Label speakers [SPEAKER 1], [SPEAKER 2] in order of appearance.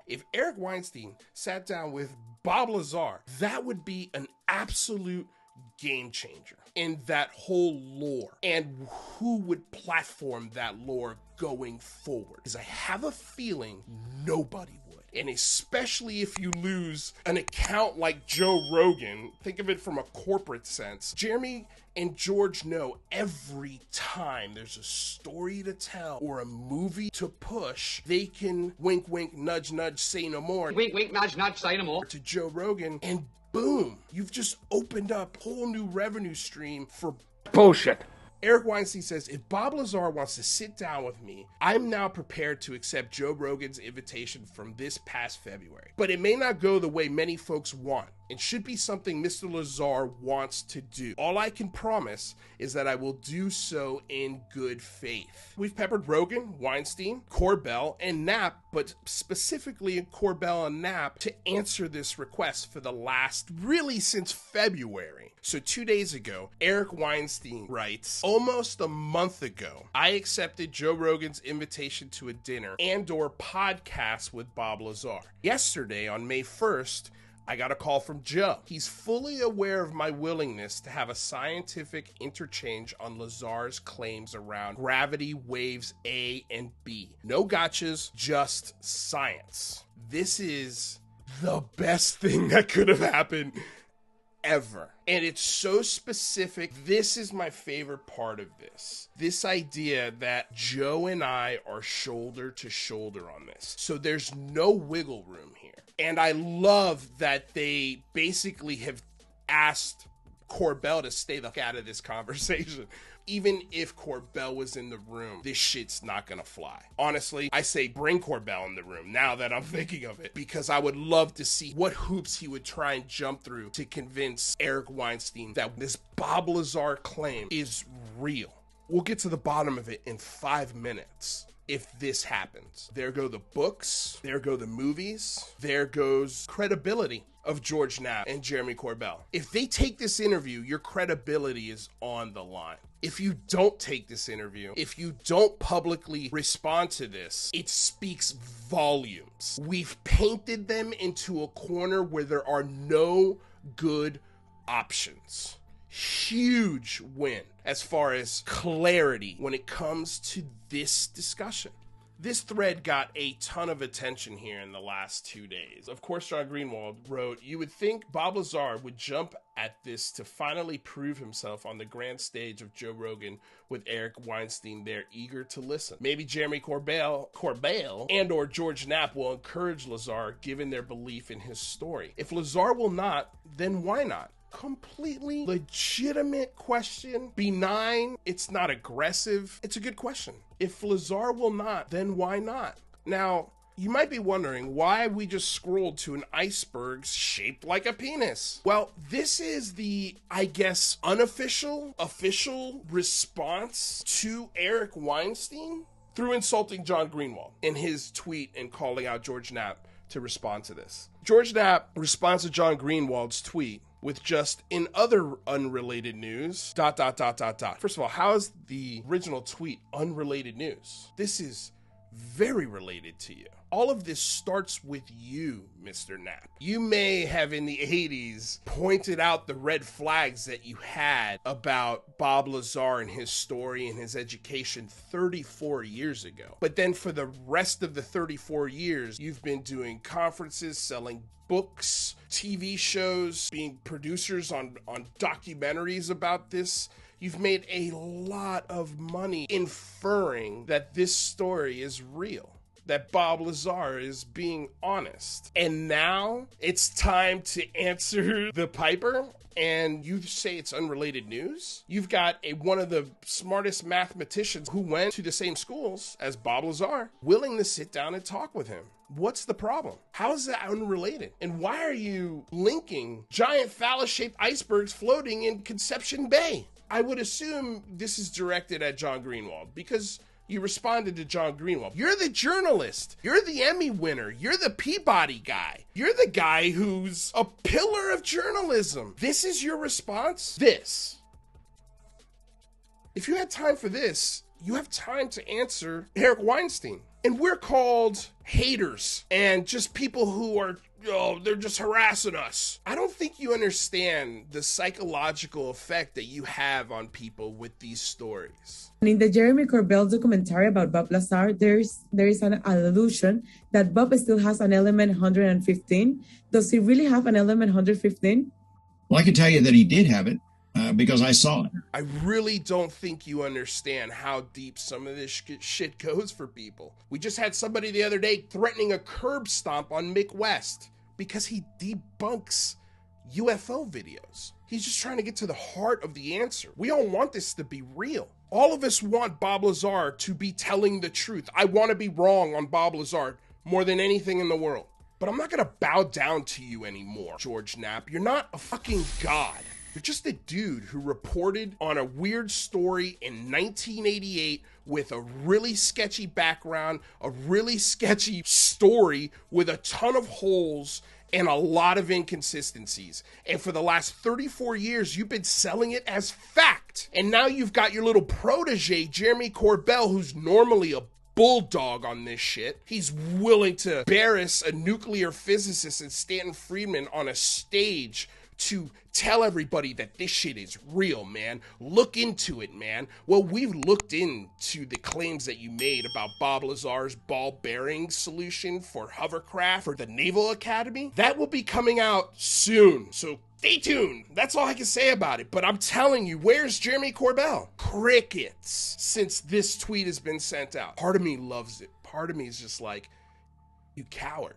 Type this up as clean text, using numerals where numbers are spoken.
[SPEAKER 1] If Eric Weinstein sat down with Bob Lazar, that would be an absolute game changer in that whole lore, and who would platform that lore going forward. Because I have a feeling nobody would. And especially if you lose an account like Joe Rogan, think of it from a corporate sense. Jeremy and George know every time there's a story to tell or a movie to push, they can wink, wink, nudge, nudge, say no more.
[SPEAKER 2] Wink, wink, nudge, nudge, say no more.
[SPEAKER 1] To Joe Rogan, and boom, you've just opened up a whole new revenue stream for
[SPEAKER 3] bullshit.
[SPEAKER 1] Eric Weinstein says, if Bob Lazar wants to sit down with me, I'm now prepared to accept Joe Rogan's invitation from this past February. But it may not go the way many folks want. It should be something Mr. Lazar wants to do. All I can promise is that I will do so in good faith. We've peppered Rogan, Weinstein, Corbell, and Knapp, but specifically Corbell and Knapp, to answer this request for the last, really since February. So 2 days ago, Eric Weinstein writes, almost a month ago, I accepted Joe Rogan's invitation to a dinner and/or podcast with Bob Lazar. Yesterday, on May 1st, I got a call from Joe. He's fully aware of my willingness to have a scientific interchange on Lazar's claims around gravity waves A and B. No gotchas, just science. This is the best thing that could have happened ever. And it's so specific. This is my favorite part of this. This idea that Joe and I are shoulder to shoulder on this. So there's no wiggle room here. And I love that they basically have asked Corbell to stay the fuck out of this conversation. Even if Corbell was in the room, this shit's not gonna fly. Honestly, I say bring Corbell in the room now that I'm thinking of it, because I would love to see what hoops he would try and jump through to convince Eric Weinstein that this Bob Lazar claim is real. We'll get to the bottom of it in 5 minutes. If this happens, there go the books, there go the movies, there goes credibility of George Knapp and Jeremy Corbell. If they take this interview, your credibility is on the line. If you don't take this interview, if you don't publicly respond to this, it speaks volumes. We've painted them into a corner where there are no good options. Huge win as far as clarity when it comes to this discussion. This thread got a ton of attention here in the last 2 days. Of course, John Greenwald wrote, you would think Bob Lazar would jump at this to finally prove himself on the grand stage of Joe Rogan with Eric Weinstein there eager to listen. Maybe Jeremy Corbell and or George Knapp will encourage Lazar given their belief in his story. If Lazar will not, then why not? Completely legitimate question, benign, it's not aggressive, it's a good question. If Lazar will not, then why not? Now, you might be wondering why we just scrolled to an iceberg shaped like a penis. Well, this is the, I guess, official response to Eric Weinstein through insulting John Greenwald in his tweet and calling out George Knapp to respond to this. George Knapp responds to John Greenwald's tweet with just in other unrelated news, ... First of all, how is the original tweet unrelated news? This is very related to you. All of this starts with you, Mr. Knapp. You may have in the 80s pointed out the red flags that you had about Bob Lazar and his story and his education 34 years ago. But then for the rest of the 34 years, you've been doing conferences, selling books, TV shows, being producers on documentaries about this. You've made a lot of money inferring that this story is real, that Bob Lazar is being honest. And now it's time to answer the piper, and you say it's unrelated news? You've got one of the smartest mathematicians who went to the same schools as Bob Lazar willing to sit down and talk with him. What's the problem? How is that unrelated? And why are you linking giant phallus-shaped icebergs floating in Conception Bay? I would assume this is directed at John Greenwald because you responded to John Greenwald. You're the journalist. You're the Emmy winner. You're the Peabody guy. You're the guy who's a pillar of journalism. This is your response? This. If you had time for this, you have time to answer Eric Weinstein. And we're called haters and just people who are, they're just harassing us. I don't think you understand the psychological effect that you have on people with these stories.
[SPEAKER 2] And in the Jeremy Corbell documentary about Bob Lazar, there is an allusion that Bob still has an element 115. Does he really have an element 115?
[SPEAKER 3] Well, I can tell you that he did have it because I saw it.
[SPEAKER 1] I really don't think you understand how deep some of this shit goes for people. We just had somebody the other day threatening a curb stomp on Mick West because he debunks UFO videos. He's just trying to get to the heart of the answer. We all want this to be real. All of us want Bob Lazar to be telling the truth. I want to be wrong on Bob Lazar more than anything in the world. But I'm not going to bow down to you anymore, George Knapp. You're not a fucking god. You're just a dude who reported on a weird story in 1988 with a really sketchy background, a really sketchy story with a ton of holes and a lot of inconsistencies. And for the last 34 years, you've been selling it as fact. And now you've got your little protege, Jeremy Corbell, who's normally a bulldog on this shit. He's willing to embarrass a nuclear physicist and Stanton Friedman on a stage to tell everybody that this shit is real, man. Look into it, man. Well, we've looked into the claims that you made about Bob Lazar's ball bearing solution for hovercraft for the Naval Academy. That will be coming out soon, so stay tuned. That's all I can say about it. But I'm telling you, where's Jeremy Corbell? Crickets since this tweet has been sent out. Part of me loves it. Part of me is just like, you coward.